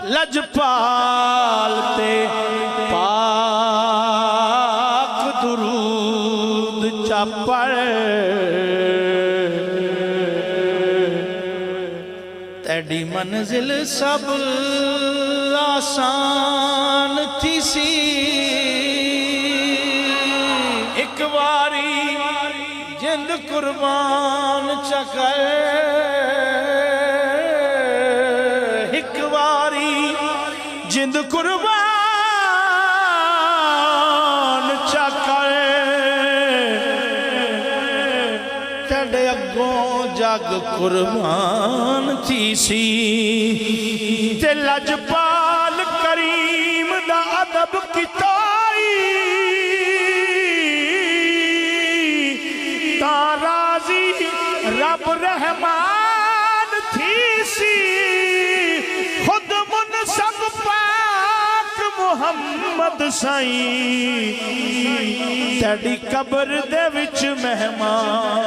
لجپال تے پاک درود چاپڑ تیڑی منزل سب آسان تھی سی ایک واری جند قربان چکر ایک واری جند قربان چکر تیڑے اگوں جگ قربان تھی سی تے لجپال کریم دا ادب کتائی تارازی رب رحمان تھی سی خود منصب پاک محمد سائیں تیڑی قبر دے وچ مہمان